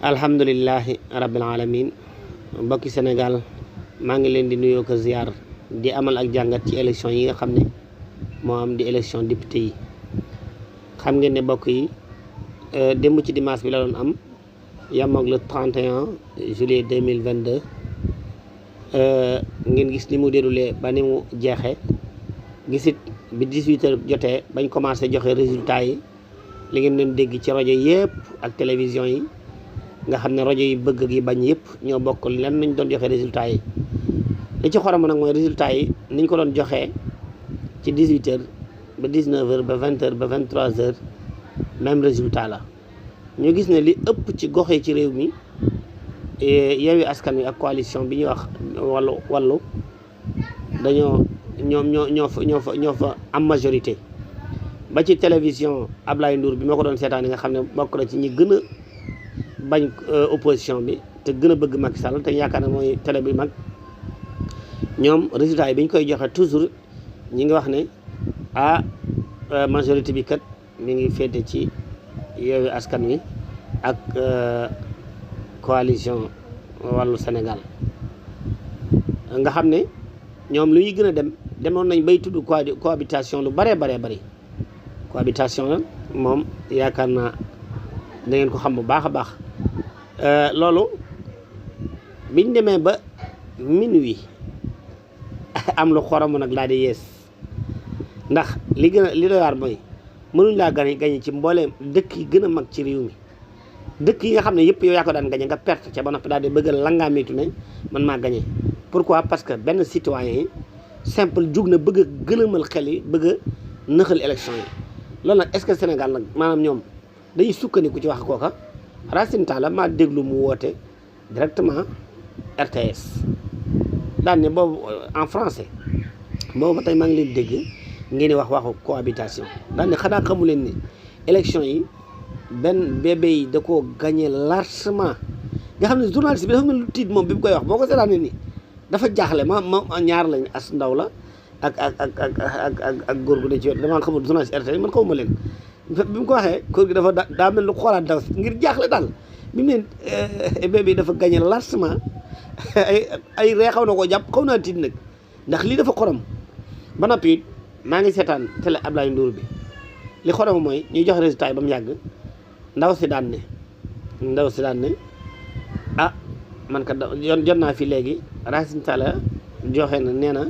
alhamdulillahi rabbil alamin mbokki Sénégal maa ngi leen di nuyoo ko ziar di amal ak jàngat ci élection yi nga xam ne moo am di élection député yi. xam ngeen ne mbokk yi démb ci dimanche bi la doon am yam ak le 31 juillet 2022 ngeen gis ni mu déroulé ba ni mu jeexee gisit bi 18h jotee bañ commencé joxe résultat yi li ngeen leen dégg ci rajo yëpp ak télévision yi nga xam ne rajo yi bëgg yi bañ yëpp ñoo bokk lan nañ doon joxe résultat yi. li ci xorom nag mooy résultat yi niñ ko doon joxee ci 18h ba 19h ba 20h ba 23h même résultat la ñu gis ne li ëpp ci gox yi ci réew mi Yewwi Askan Wi ak coalition bi ñuy wax wàllu dañoo ñoo fa am majorité. ba ci télévision Ablaye Ndour bi ma ko doon seetaan nga xam ne bokk na ci ñi gën a bañ opposition bi te gën a bëgg Macky Sall te yaakaar na mooy télé bi mag ñoom résultat yi bi ñu koy joxe toujours ñi ngi wax ne majorité bi kat mi ngi féete ci Yewwi Askan Wi ak coalition wàllu Sénégal nga xam ne ñoom lu ñuy gën a demoon nañ bay tudd cohabitation lu bëree bëri cohabitation la moom yaakaar naa da ngeen ko xam bu baax a baax. loolu biñ demee ba minuit am lu xoromu nag laa di yees ndax li doy waar mooy mënuñ laa gañe ci mbooleem dëkk yi gën a mag ci réew mi dëkk yi nga xam ne yëpp yow yaa ko daan gañe nga perte ca ba noppi daal di bëgg a langaamitu ne man maa gañe. pourquoi parce que benn citoyen yi simple jug na bëgg a gëlëmal xel yi bëgg a nëxal élection yi. loolu nag est-ce que Sénégal nag maanaam ñoom dañuy sukkandiku ci wax kooka Racine Talla maa déglu mu woote directement RTS daan ne boobu en français boobu ba tey maa ngi leen dégg ngeen di wax waxu cohabitation daan ne xanaa xamu leen ni élection yi benn bébé yi da koo gagné largement nga xam ne journaliste bi dafa mel lu tiit moom bi mu koy wax boo ko seetaanee ni dafa jaaxle ma ñaar lañ as ndaw la ak góor gu ne ci wet damaa xamul journaliste RTS man xawma leen bi mu ko waxee góor gi dafa daa mel lu xoolaat daw ngir jaaxle daal bi mu ne bébé yi dafa gagné largement ay ree xaw na koo jàpp xaw naa tiit nag ndax lii dafa xorom ba noppi maa ngi seetaan télé Ablaye Ndour bi li xorom mooy ñuy joxe résultat yi ba mu yàgg ndaw si daan ne man kat jot naa fi léegi Racine Talla joxe na nee na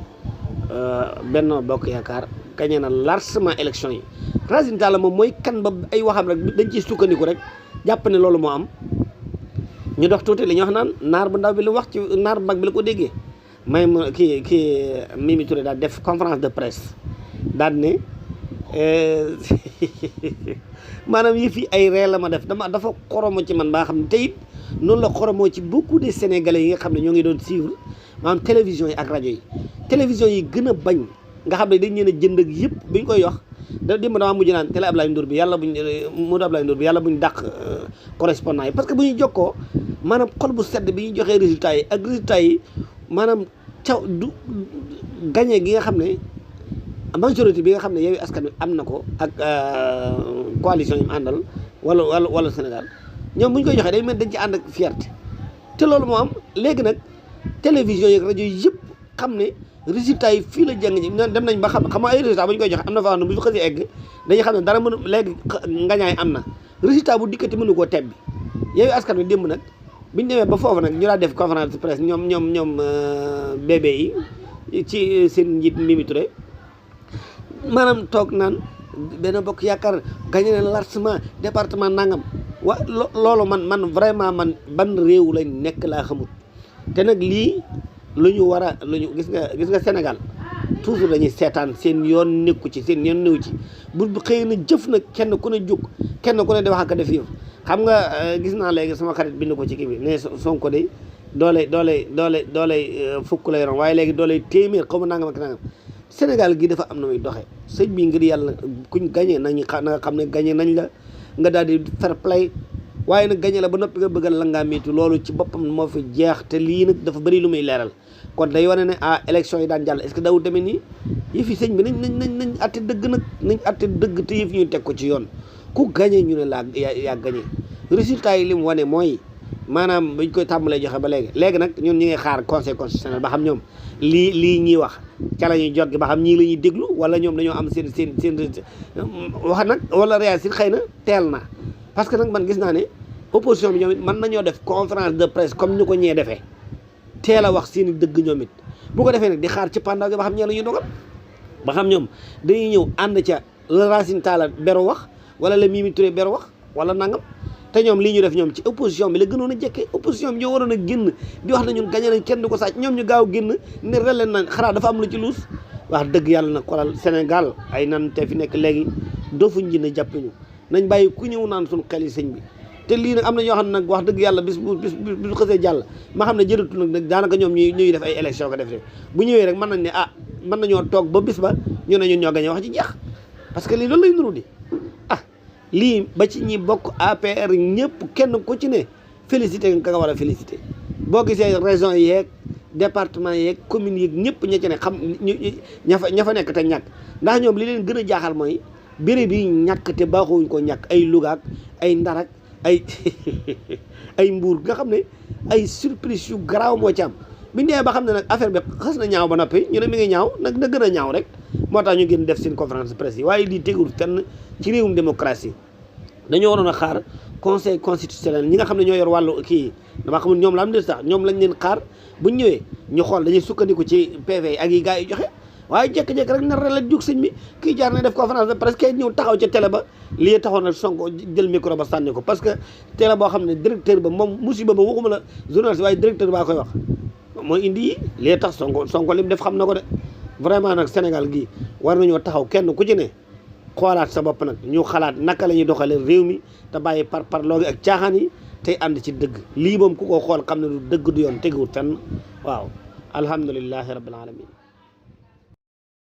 Benno Bokk Yaakaar gagné na largement élection yi. Racine Talla moom mooy kan ba ay waxam rek dañ ciy sukkandiku rek jàpp ne loolu moo am ñu dox tuuti li ñu wax naan naar bu ndaw bi lu wax ci naar bu mag bi la ko déggee may kii Mimi Touré daal def conférence de presse daal ne maanaam yëf yi ay ree la ma def dafa xoromo ci man baa xam ne te it noonu la xoromoo ci beaucoup de sénégalais yi nga xam ne ñoo ngi doon suivre maanaam télévision yi ak rajo yi télévision yi gën a bañ nga xam ne dañ leen a jënd ak yëpp bi ñu koy wax da démb damaa mujj naan télé Ablaye Ndour bi yàlla buñ dàq correspondant yi parce que bu ñu jokkoo maanaam xol bu sedd bi ñu joxee résultats yi ak résultats yi maanaam du gagné gi nga xam ne majorité bi nga xam ne Yewwi Askan Wi am na ko ak coalition yi mu àndal wala Sénégal ñoom bu ñu koy joxee day mel dañ ci ànd ak fierté te loolu moo am léegi nag télévision yi ak rajo yi yëpp xam ne résultat yi fii la jàng ji dem nañ ba xam ay résultat bu ñu koy joxe am na fa xam ne bu ñu xësee egg dañuy xam ne dara mënu léegi ngañaay am na résultat bu dikkati mënu koo tebbi. Yewwi Askan Wi démb nag biñu demee ba foofu nag ñu daal def conférence de presse ñoom bébé yi ci seen njiit Mimi Touré maanaam toog naan Benno Bokk Yaakaar gagné na largement département nangam loolu man vraiment man ban réew lañ nekk laa xamul te nag lii lu ñu gis nga Sénégal toujours dañuy seetaan seen yoon nekku ci seen yoon néew ci bu xëy na jëf nag kenn ku ne jóg kenn ku ne di wax ak def yëf xam nga gis naa léegi sama xarit bind ko ci kii bi ne Sonko de doole fukk lay ron waaye léegi doole téeméer xaw ma nangam ak nangam Sénégal gi dafa am na muy doxee sëñ bi ngir yàlla kuñ gagné nañu nga xam ne gagné nañ la nga daal di fair play waaye nag gagné la ba noppi nga bëgg a langaamitu loolu ci boppam moo fi jeex te lii nag dafa bëri lu muy leeral kon day wane ne élection yi daan jàll est-ce que dawul demee nii yëf yi sëñ bi nañ atte dëgg nag nañ atte dëgg te yëf ñu teg ko ci yoon ku gagné ñu ne yaa gagné résultat yi li mu wane mooy maanaam buñ koy tàmbalee joxe ba léegi nag ñun ñu ngi xaar conseil constitutionnel ba xam ñoom lii ñuy wax ca la ñuy jot gi ba xam ñii la ñuy déglu wala ñoom dañoo am seen wax nag wala réagir xëy na teel na parce que nag man gis naa ne opposition bi ñoom it mën nañoo def conférence de presse comme ñu ko ñee defee teel a wax seen i dëgg ñoom it bu ko defee nag di xaar ci pandaw gi ba xam ñee la ñuy dogal ba xam ñoom dañuy ñëw ànd ca la Racine Talla beru wax wala la Mimi Touré beru wax wala nangam te ñoom lii ñu def ñoom ci opposition bi la gënoon a jekkee opposition bi ñoo waroon a génn di wax na ñun gañe nañ kenn du ko sàcc ñoom ñu gaaw génn ne releen nañ xanaa dafa am lu ci luus wax dëgg yàlla nag xoolal Sénégal ay nan te fi nekk léegi dofuñ ji ne jàpp ñu nañ bàyyi ku ñëw naan suñu xel yi sëñ bi te lii nag am na ñoo xam ne nag wax dëgg yàlla bis bu xësee jàll ma xam ne jërëtul nag daanaka ñoom ñuy def ay élection ko def bu ñëwee rek mën nañ ne mën nañoo toog ba bis ba ñu ne ñun ñoo gañe wax ci jeex parce que lii loolu lay nuru di lii ba ci ñi bokk APR ñëpp kenn ku ci ne félicité nga war a félicité boo gisee région yeeg département yeeg commune yeeg ñëpp ña ci ne xam ña fa nekk te ñàkk ndax ñoom li leen gën a jaaxal mooy béréb yi ñàkk te baaxuwuñ ko ñàkk ay Louga ak ay Ndar ak ay ay Mbuur nga xam ne ay surprise yu garaaw moo ci am biñu dee ba xam ne nag affaire bi xas na ñaaw ba noppi ñu ne mi ngi ñaaw nag na gën a ñaaw rek moo tax ñu gën def seen conférence de presse yi waaye lii tegul fenn ci réewum démocratie dañoo waroon a xaar conseil constitutionnel ñi nga xam ne ñoo yor wàllu kii dama xamul ñoom la am de sax ñoom lañ leen xaar buñ ñëwee ñu xool dañuy sukkandiku ci PV ak yi gars yi joxe waaye jékki-jékki rek nar la jug sëñ bi kii jaar na def conférence de presse kay ñëw taxaw ca télé ba lii taxoon na Sonko jël micro ba sànni ko parce que télé boo xam ne directeur ba moom musiba ba waxuma la journaliste waaye directeur baa koy wax mooy indi yi lii tax Sonko lim def xam na ko de vraiment nag Sénégal gii war nañoo taxaw kenn ku ci ne xoolaat sa bopp nag ñu xalaat naka la ñuy doxalee réew mi te bàyyi par loogi ak caaxaan yi tey ànd ci dëgg lii moom ku ko xool xam ne du dëgg du yoon teguwut fenn waaw alhamdulillahi rabbil alamin